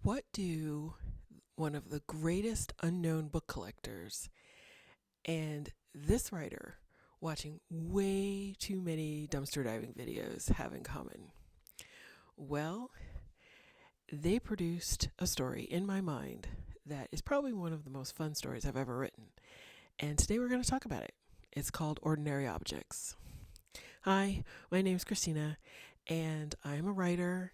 What do one of the greatest unknown book collectors and this writer watching way too many dumpster diving videos have in common? Well, they produced a story in my mind that is probably one of the most fun stories I've ever written. And today we're going to talk about it. It's called Ordinary Objects. Hi, my name is Christina, and I'm a writer.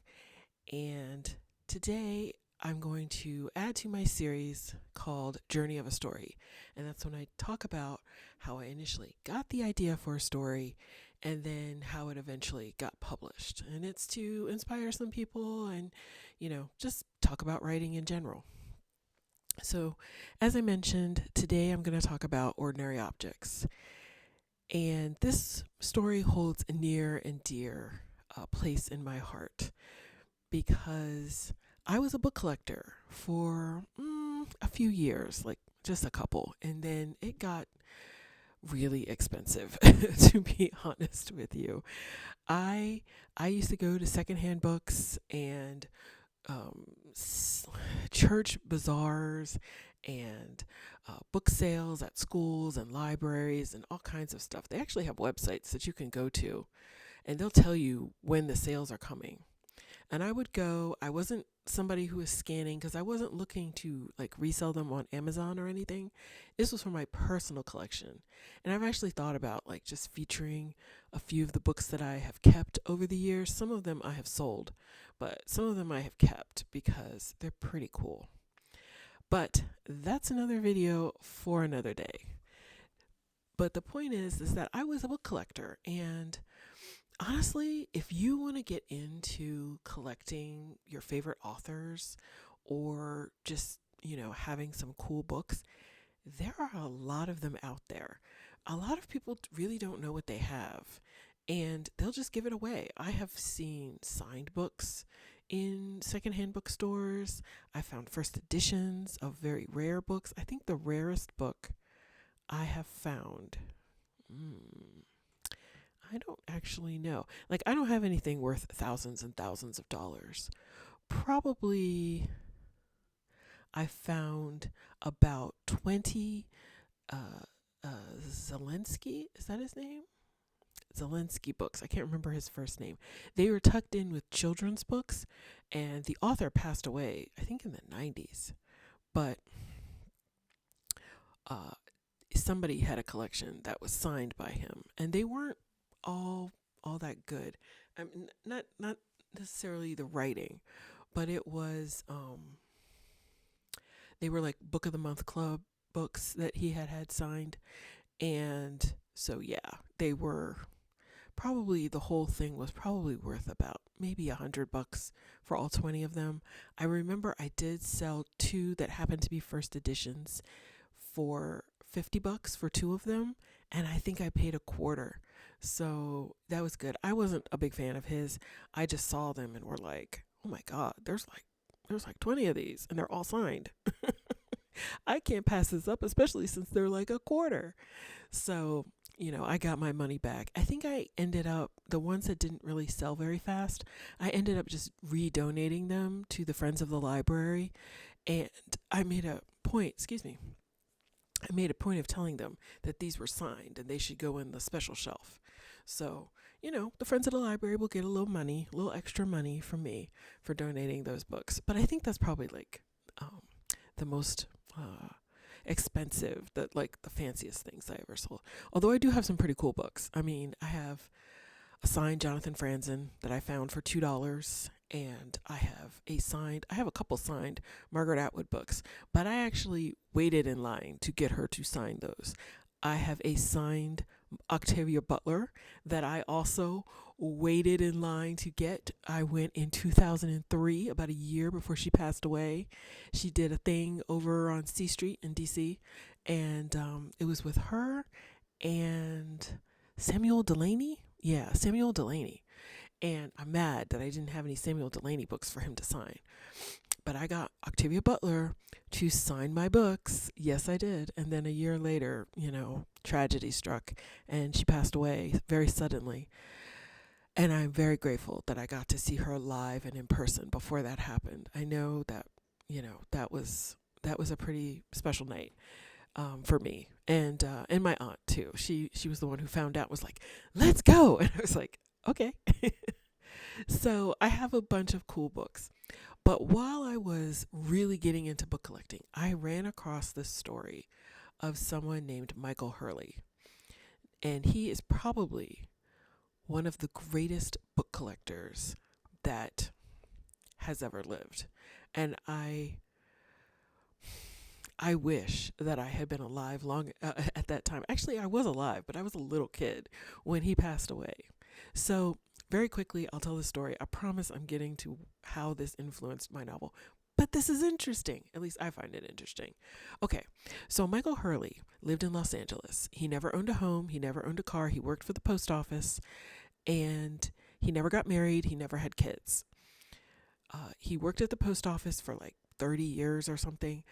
And today I'm going to add to my series called Journey of a Story. And that's when I talk about how I initially got the idea for a story and then how it eventually got published. And it's to inspire some people and, just talk about writing in general. So, as I mentioned, today I'm going to talk about ordinary objects. And this story holds a near and dear place in my heart because I was a book collector for a few years, like just a couple, and then it got really expensive to be honest with you. I used to go to secondhand books and um, church bazaars and book sales at schools and libraries and all kinds of stuff. They actually have websites that you can go to and they'll tell you when the sales are coming. And I would go. I wasn't somebody who was scanning because I wasn't looking to like resell them on Amazon or anything. This was for my personal collection. And I've actually thought about like just featuring a few of the books that I have kept over the years. Some of them I have sold, but some of them I have kept because they're pretty cool. But that's another video for another day. But the point is that I was a book collector, and honestly, if you want to get into collecting your favorite authors or just, having some cool books, there are a lot of them out there. A lot of people really don't know what they have and they'll just give it away. I have seen signed books in secondhand bookstores. I found first editions of very rare books. I think the rarest book I have found. I don't actually know. Like, I don't have anything worth thousands and thousands of dollars. Probably I found about 20 uh, Zelensky, is that his name? Zelensky books. I can't remember his first name. They were tucked in with children's books, and the author passed away, I think, in the 90s. But uh, somebody had a collection that was signed by him, and they weren't all that good. I mean, not necessarily the writing, but it was they were like Book of the Month Club books that he had signed, and so yeah, they were probably the whole thing was probably worth about maybe $100 for all 20 of them. I remember I did sell two that happened to be first editions for $50 for two of them, and I think I paid a quarter. So that was good. I wasn't a big fan of his. I just saw them and were like, "Oh my god, there's like 20 of these and they're all signed." I can't pass this up, especially since they're like a quarter. So, I got my money back. I think I ended up, the ones that didn't really sell very fast, I ended up just redonating them to the Friends of the Library. And I made a point, excuse me, I made a point of telling them that these were signed and they should go in the special shelf. So, the Friends of the Library will get a little money, a little extra money from me for donating those books. But I think that's probably like the most expensive, the fanciest things I ever sold. Although I do have some pretty cool books. I mean, I have a signed Jonathan Franzen that I found for $2, and I have a couple signed Margaret Atwood books, but I actually waited in line to get her to sign those. I have a signed Octavia Butler that I also waited in line to get. I went in 2003, about a year before she passed away. She did a thing over on C Street in DC, and it was with her and Samuel Delaney. Yeah, Samuel Delaney. And I'm mad that I didn't have any Samuel Delaney books for him to sign. But I got Octavia Butler to sign my books. Yes, I did. And then a year later, tragedy struck and she passed away very suddenly. And I'm very grateful that I got to see her live and in person before that happened. I know that that was a pretty special night for me, and my aunt too. She was the one who found out, was like, "Let's go," and I was like, "Okay." So I have a bunch of cool books. But while I was really getting into book collecting, I ran across this story of someone named Michael Hurley. And he is probably one of the greatest book collectors that has ever lived. And I wish that I had been alive long at that time. Actually, I was alive, but I was a little kid when he passed away. So, very quickly, I'll tell the story. I promise I'm getting to how this influenced my novel. But this is interesting. At least I find it interesting. Okay, so Michael Hurley lived in Los Angeles. He never owned a home. He never owned a car. He worked for the post office. And he never got married. He never had kids. He worked at the post office for like 30 years or something,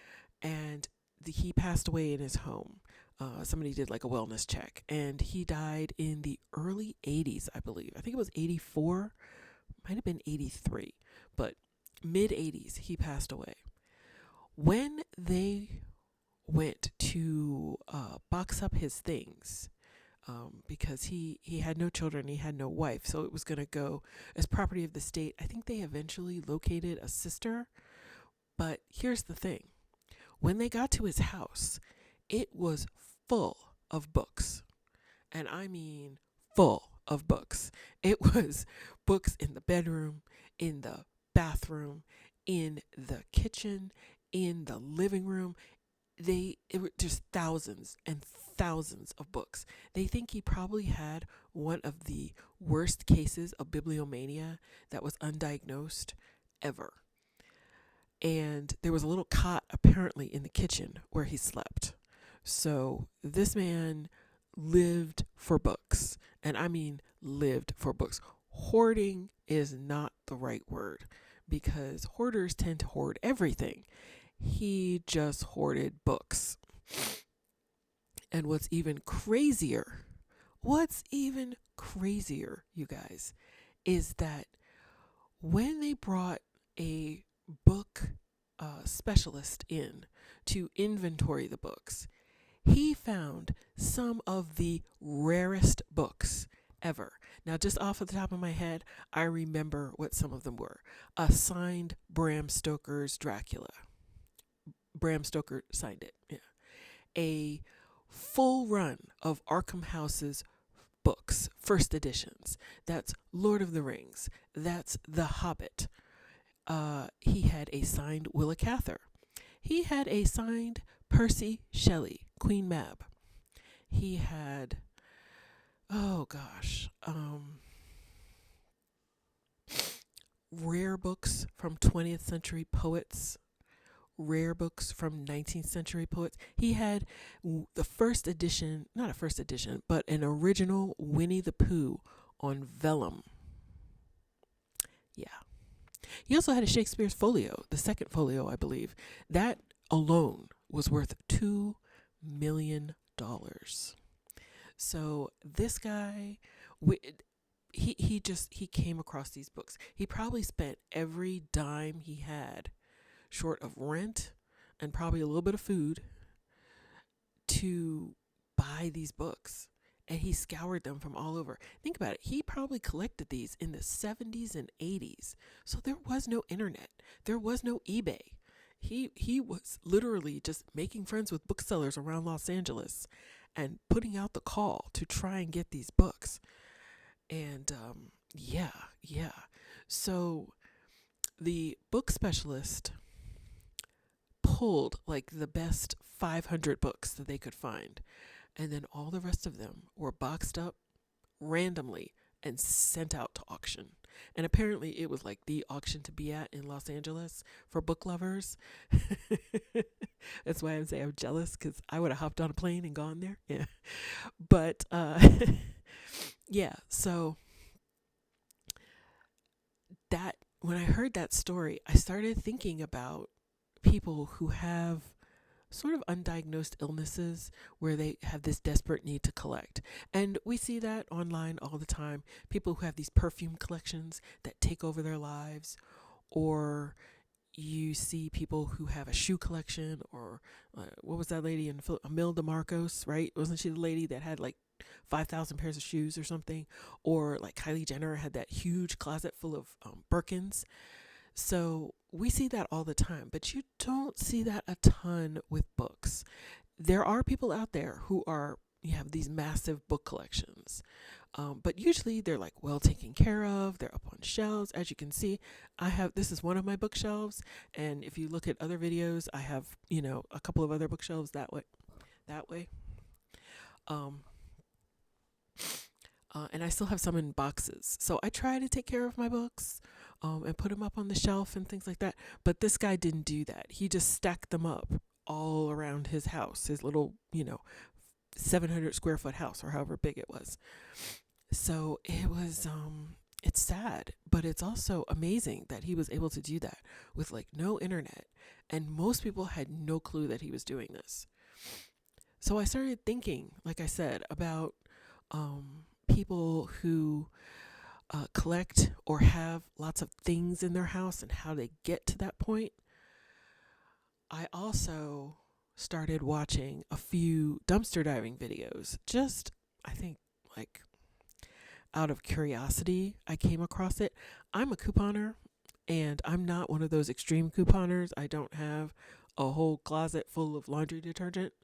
and he passed away in his home. Somebody did like a wellness check, and he died in the early 80s, I believe. I think it was 84, might have been 83, but mid 80s, he passed away. When they went to box up his things, because he had no children, he had no wife, so it was going to go as property of the state. I think they eventually located a sister, but here's the thing. When they got to his house, it was full of books, and I mean full of books. It was books in the bedroom, in the bathroom, in the kitchen, in the living room. It were just thousands and thousands of books. They think he probably had one of the worst cases of bibliomania that was undiagnosed ever. And there was a little cot apparently in the kitchen where he slept. So this man lived for books. And I mean lived for books. Hoarding is not the right word, because hoarders tend to hoard everything. He just hoarded books. And what's even crazier, you guys, is that when they brought a book specialist in to inventory the books, he found some of the rarest books ever. Now, just off of the top of my head, I remember what some of them were. A signed Bram Stoker's Dracula. Bram Stoker signed it. Yeah. A full run of Arkham House's books, first editions. That's Lord of the Rings. That's The Hobbit. He had a signed Willa Cather. He had a signed Percy Shelley, Queen Mab. He had, rare books from 20th century poets, rare books from 19th century poets. He had the first edition, not a first edition, but an original Winnie the Pooh on vellum. Yeah. He also had a Shakespeare's folio, the second folio, I believe. That alone was worth $2 million. So this guy, he came across these books. He probably spent every dime he had, short of rent and probably a little bit of food, to buy these books. And he scoured them from all over. Think about it. He probably collected these in the 70s and 80s. So there was no internet. There was no eBay. He was literally just making friends with booksellers around Los Angeles and putting out the call to try and get these books. And yeah. So the book specialist pulled like the best 500 books that they could find. And then all the rest of them were boxed up randomly and sent out to auction. And apparently it was like the auction to be at in Los Angeles for book lovers. That's why I'm saying I'm jealous, because I would have hopped on a plane and gone there. Yeah. But yeah, so that when I heard that story, I started thinking about people who have sort of undiagnosed illnesses where they have this desperate need to collect. And we see that online all the time. People who have these perfume collections that take over their lives, or You see people who have a shoe collection, or what was that lady in Imelda Marcos, right? Wasn't she the lady that had like 5,000 pairs of shoes or something? Or like Kylie Jenner had that huge closet full of Birkins. So we see that all the time, but you don't see that a ton with books. There are people out there who are, you have these massive book collections. But usually they're like well taken care of. They're up on shelves. As you can see, this is one of my bookshelves. And if you look at other videos, I have, a couple of other bookshelves that way. Um, and I still have some in boxes. So I try to take care of my books, and put them up on the shelf and things like that. But this guy didn't do that. He just stacked them up all around his house, his little, 700 square foot house, or however big it was. So it was, it's sad, but it's also amazing that he was able to do that with like no internet. And most people had no clue that he was doing this. So I started thinking, like I said, about people who collect or have lots of things in their house and how they get to that point. I also started watching a few dumpster diving videos. Just, I think, like out of curiosity, I came across it. I'm a couponer, and I'm not one of those extreme couponers. I don't have a whole closet full of laundry detergent.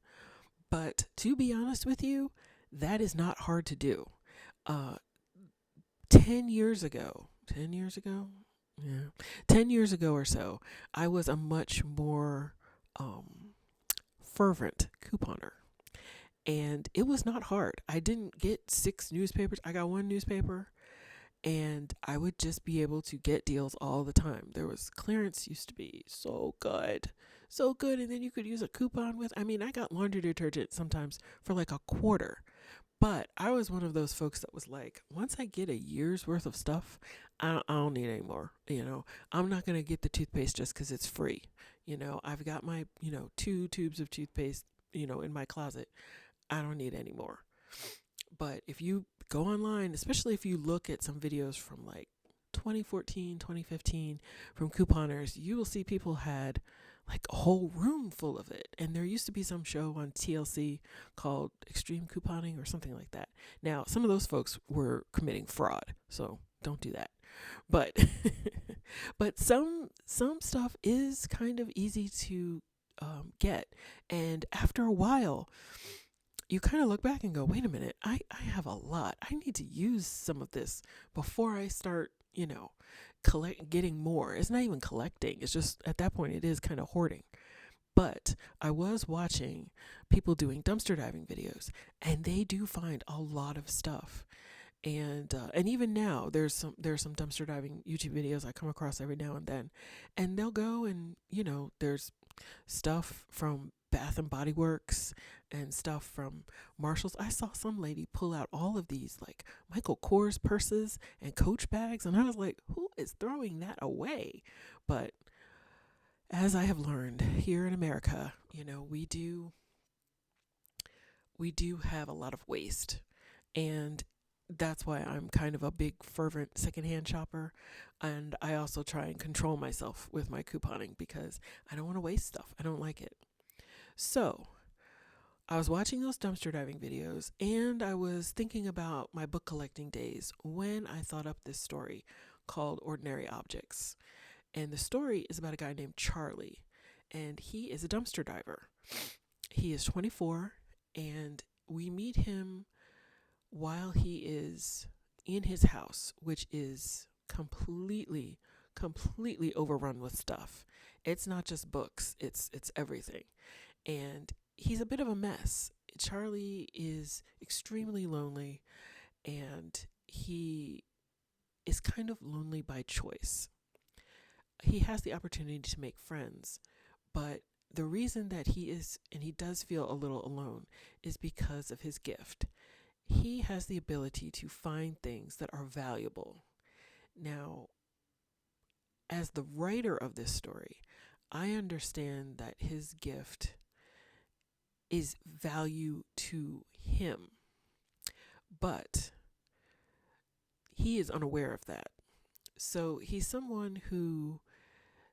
But to be honest with you, that is not hard to do. 10 years ago, 10 years ago? Yeah. 10 years ago or so, I was a much more fervent couponer. And it was not hard. I didn't get 6 newspapers. I got 1 newspaper, and I would just be able to get deals all the time. There was clearance used to be so good. So good. And then you could use a coupon with, I got laundry detergent sometimes for like a quarter. But I was one of those folks that was like, once I get a year's worth of stuff, I don't need any more. I'm not going to get the toothpaste just because it's free. I've got my, 2 tubes of toothpaste, in my closet. I don't need any more. But if you go online, especially if you look at some videos from like 2014, 2015 from couponers, you will see people had like a whole room full of it. And there used to be some show on TLC called Extreme Couponing or something like that. Now, some of those folks were committing fraud, so don't do that. But but some stuff is kind of easy to get. And after a while, you kind of look back and go, wait a minute, I have a lot. I need to use some of this before I start, getting more. It's not even collecting. It's just at that point, it is kind of hoarding. But I was watching people doing dumpster diving videos, and they do find a lot of stuff. And even now, there's some dumpster diving YouTube videos I come across every now and then, and they'll go and there's stuff from Bath and Body Works and stuff from Marshalls. I saw some lady pull out all of these like Michael Kors purses and Coach bags, and I was like, who is throwing that away? But as I have learned here in America, we do have a lot of waste, and that's why I'm kind of a big fervent secondhand shopper. And I also try and control myself with my couponing because I don't want to waste stuff. I don't like it. So I was watching those dumpster diving videos, and I was thinking about my book collecting days when I thought up this story called Ordinary Objects. And the story is about a guy named Charlie, and he is a dumpster diver. He is 24, and we meet him while he is in his house, which is completely overrun with stuff. It's not just books, it's everything. And he's a bit of a mess. Charlie is extremely lonely, and he is kind of lonely by choice. He has the opportunity to make friends, but the reason that he does feel a little alone is because of his gift. He has the ability to find things that are valuable. Now, as the writer of this story, I understand that his gift is value to him, but he is unaware of that. So he's someone who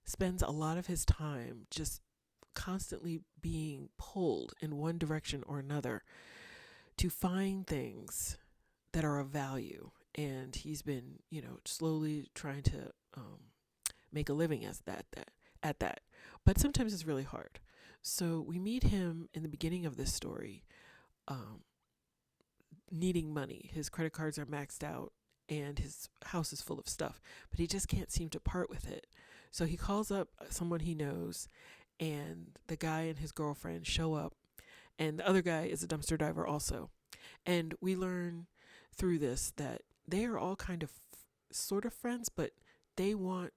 spends a lot of his time just constantly being pulled in one direction or another to find things that are of value. And he's been, slowly trying to make a living as at that. But sometimes it's really hard. So we meet him in the beginning of this story, um, needing money. His credit cards are maxed out and his house is full of stuff, but he just can't seem to part with it. So he calls up someone he knows, and the guy and his girlfriend show up, and the other guy is a dumpster diver also. And we learn through this that they are all kind of sort of friends, but they want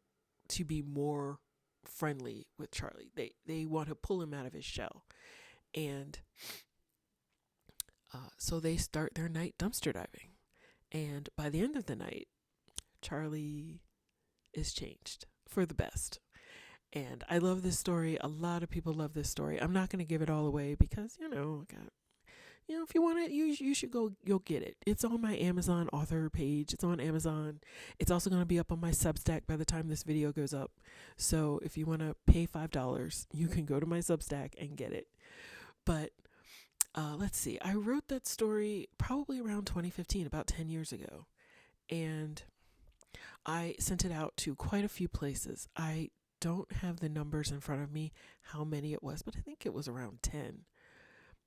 to be more friendly with Charlie. They want to pull him out of his shell. And so they start their night dumpster diving. And by the end of the night, Charlie is changed for the best. And I love this story. A lot of people love this story. I'm not going to give it all away because, if you want it, you should go. You'll get it. It's on my Amazon author page. It's on Amazon. It's also going to be up on my Substack by the time this video goes up. So if you want to pay $5, you can go to my Substack and get it. But let's see. I wrote that story probably around 2015, about 10 years ago. And I sent it out to quite a few places. I don't have the numbers in front of me, how many it was, but I think it was around 10.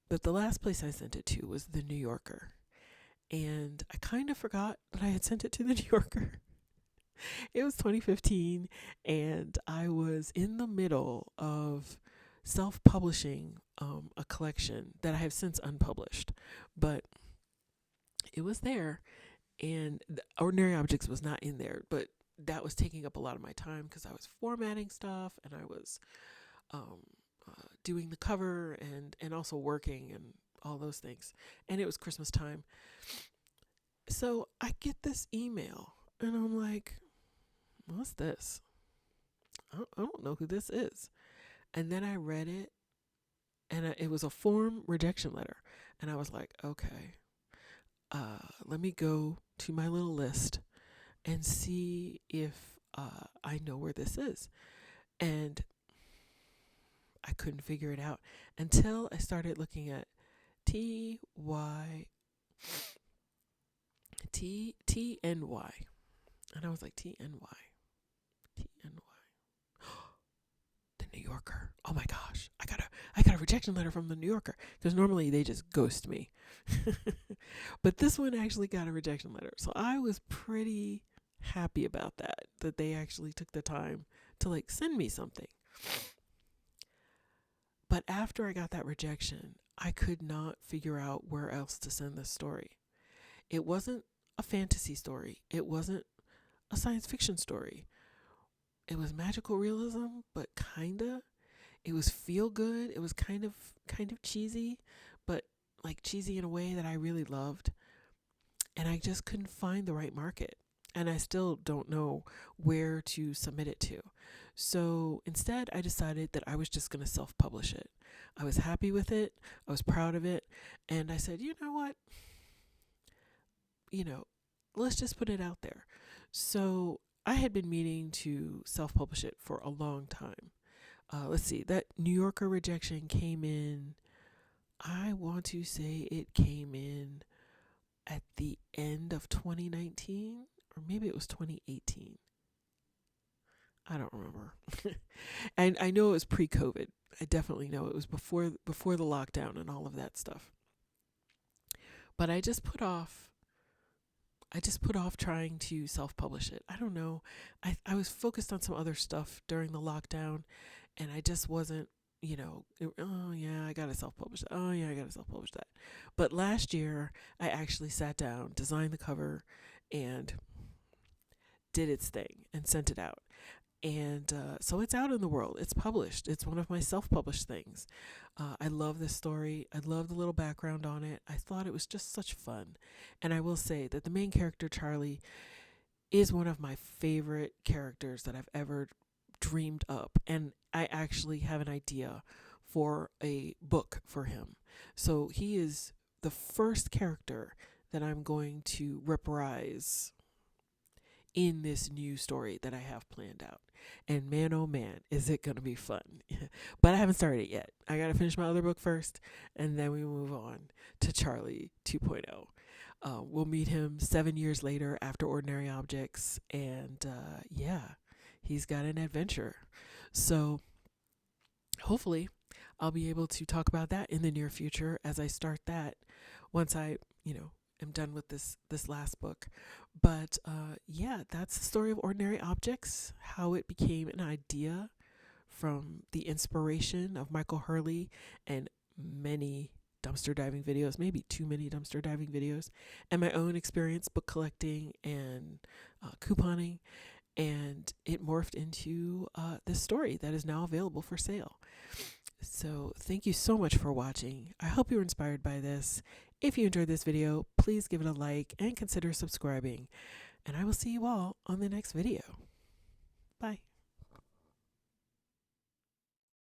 But the last place I sent it to was the New Yorker. And I kind of forgot that I had sent it to the New Yorker. It was 2015, and I was in the middle of self-publishing a collection that I have since unpublished. But it was there, and the Ordinary Objects was not in there, but that was taking up a lot of my time because I was formatting stuff, and I was doing the cover and also working and all those things. And it was Christmas time. So I get this email and I'm like, what's this? I don't know who this is. And then I read it, and it was a form rejection letter. And I was like, okay, let me go to my little list and see if I know where this is. And I couldn't figure it out until I started looking at TNY. And I was like, TNY. The New Yorker. Oh my gosh. I got a rejection letter from the New Yorker. Because normally they just ghost me. But this one actually got a rejection letter. So I was pretty happy about that they actually took the time to send me something. But after I got that rejection, I could not figure out where else to send this story. It wasn't a fantasy story. It wasn't a science fiction story. It was magical realism, but kinda. It was feel good. It was kind of cheesy, but cheesy in a way that I really loved. And I just couldn't find the right market. And I still don't know where to submit it to. So instead, I decided that I was just going to self-publish it. I was happy with it. I was proud of it. And I said, you know what? Let's just put it out there. So I had been meaning to self-publish it for a long time. Let's see. That New Yorker rejection came in, I want to say it came in at the end of 2019, or maybe it was 2018. I don't remember. And I know it was pre-COVID. I definitely know it was before the lockdown and all of that stuff. But I just put off trying to self-publish it. I don't know. I was focused on some other stuff during the lockdown, and I just wasn't, oh yeah, I got to self-publish that. Oh yeah, I got to self-publish that. But last year, I actually sat down, designed the cover, and did its thing and sent it out. And so it's out in the world. It's published. It's one of my self-published things. I love this story. I love the little background on it. I thought it was just such fun. And I will say that the main character, Charlie, is one of my favorite characters that I've ever dreamed up. And I actually have an idea for a book for him. So he is the first character that I'm going to reprise in this new story that I have planned out. And man, oh man, is it going to be fun. But I haven't started it yet. I got to finish my other book first, and then we move on to Charlie 2.0. We'll meet him 7 years later after Ordinary Objects, and yeah, he's got an adventure. So hopefully I'll be able to talk about that in the near future as I start that once I, am done with this last book. But yeah, that's the story of Ordinary Objects, how it became an idea from the inspiration of Michael Hurley and many dumpster diving videos, maybe too many dumpster diving videos, and my own experience book collecting and couponing. And it morphed into this story that is now available for sale. So thank you so much for watching. I hope you were inspired by this. If you enjoyed this video, please give it a like and consider subscribing. And I will see you all on the next video. Bye.